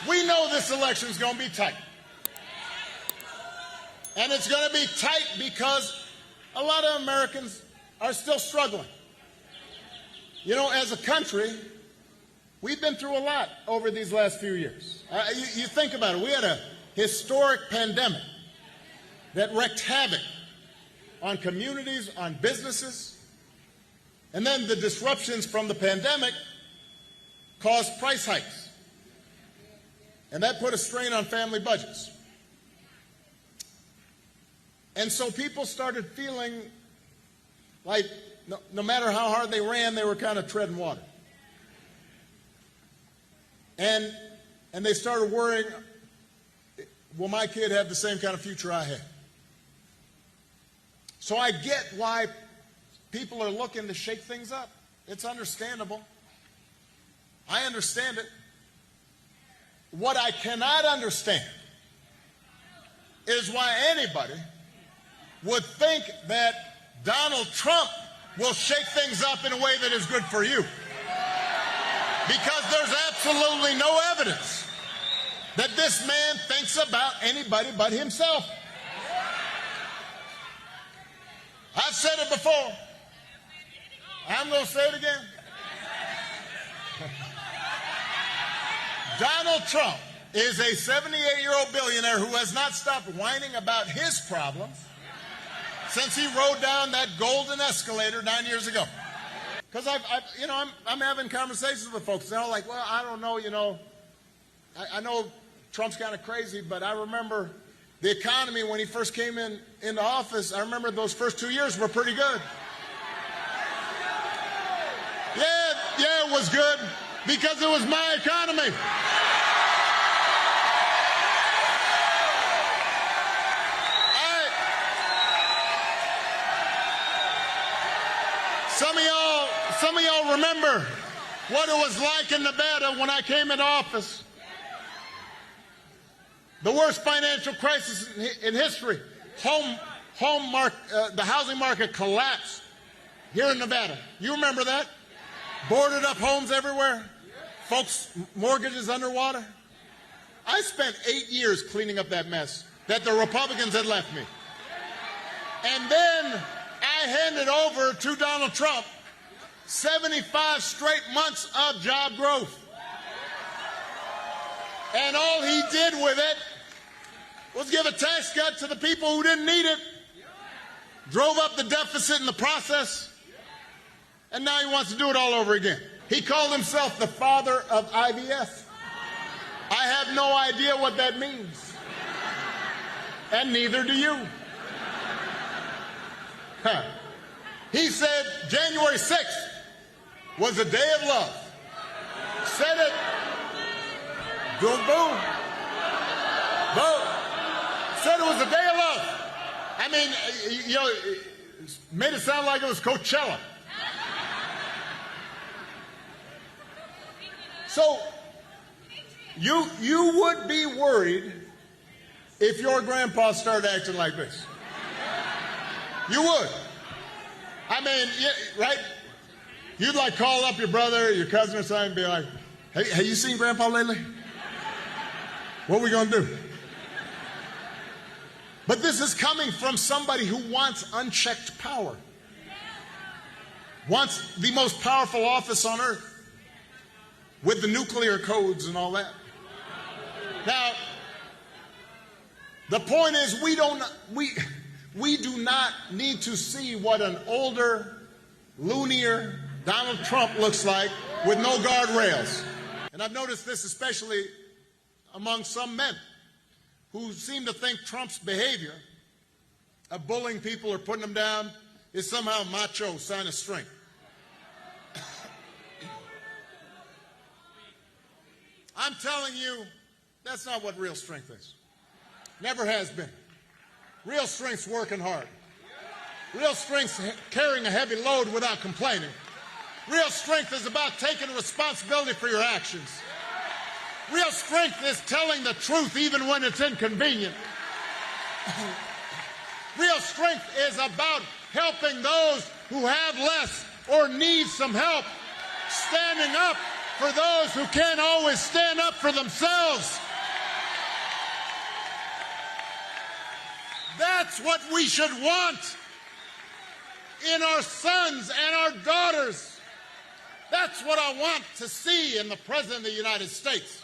We know this election is going to be tight. And it's going to be tight because a lot of Americans are still struggling. You know, as a country, we've been through a lot over these last few years. You think about it. We had a historic pandemic that wreaked havoc on communities, on businesses. And then the disruptions from the pandemic caused price hikes. And that put a strain on family budgets. And so people started feeling like no matter how hard they ran, they were kind of treading water. And they started worrying, will my kid have the same kind of future I had? So I get why people are looking to shake things up. It's understandable. I understand it. What I cannot understand is why anybody would think that Donald Trump will shake things up in a way that is good for you. Because there's absolutely no evidence that this man thinks about anybody but himself. I've said it before. I'm going to say it again. Donald Trump is a 78-year-old billionaire who has not stopped whining about his problems since he rode down that golden escalator 9 years ago. Because I'm having conversations with folks. They're all like, well, I don't know, I know Trump's kind of crazy, but I remember the economy when he first came into office. I remember those first 2 years were pretty good. Yeah, it was good because it was my economy. Some of y'all remember what it was like in Nevada when I came into office. The worst financial crisis in history. The housing market collapsed here in Nevada. You remember that? Boarded up homes everywhere. Folks' mortgages underwater. I spent 8 years cleaning up that mess that the Republicans had left me. And then I handed over to Donald Trump 75 straight months of job growth. And all he did with it was give a tax cut to the people who didn't need it, drove up the deficit in the process, and now he wants to do it all over again. He called himself the father of IVF. I have no idea what that means. And neither do you. He said January 6th was a day of love. Said it. Boom, boom. Boom. Said it was a day of love. I mean, made it sound like it was Coachella. So, you would be worried if your grandpa started acting like this. You would. I mean, right? You'd like call up your brother, your cousin or something and be like, hey, have you seen Grandpa lately? What are we going to do? But this is coming from somebody who wants unchecked power. Wants the most powerful office on earth with the nuclear codes and all that. Now, the point is we do not need to see what an older, loonier Donald Trump looks like with no guardrails. And I've noticed this especially among some men who seem to think Trump's behavior of bullying people or putting them down is somehow macho sign of strength. I'm telling you, that's not what real strength is. Never has been. Real strength's working hard. Real strength's carrying a heavy load without complaining. Real strength is about taking responsibility for your actions. Real strength is telling the truth even when it's inconvenient. Real strength is about helping those who have less or need some help, standing up for those who can't always stand up for themselves. That's what we should want in our sons and our daughters. That's what I want to see in the President of the United States.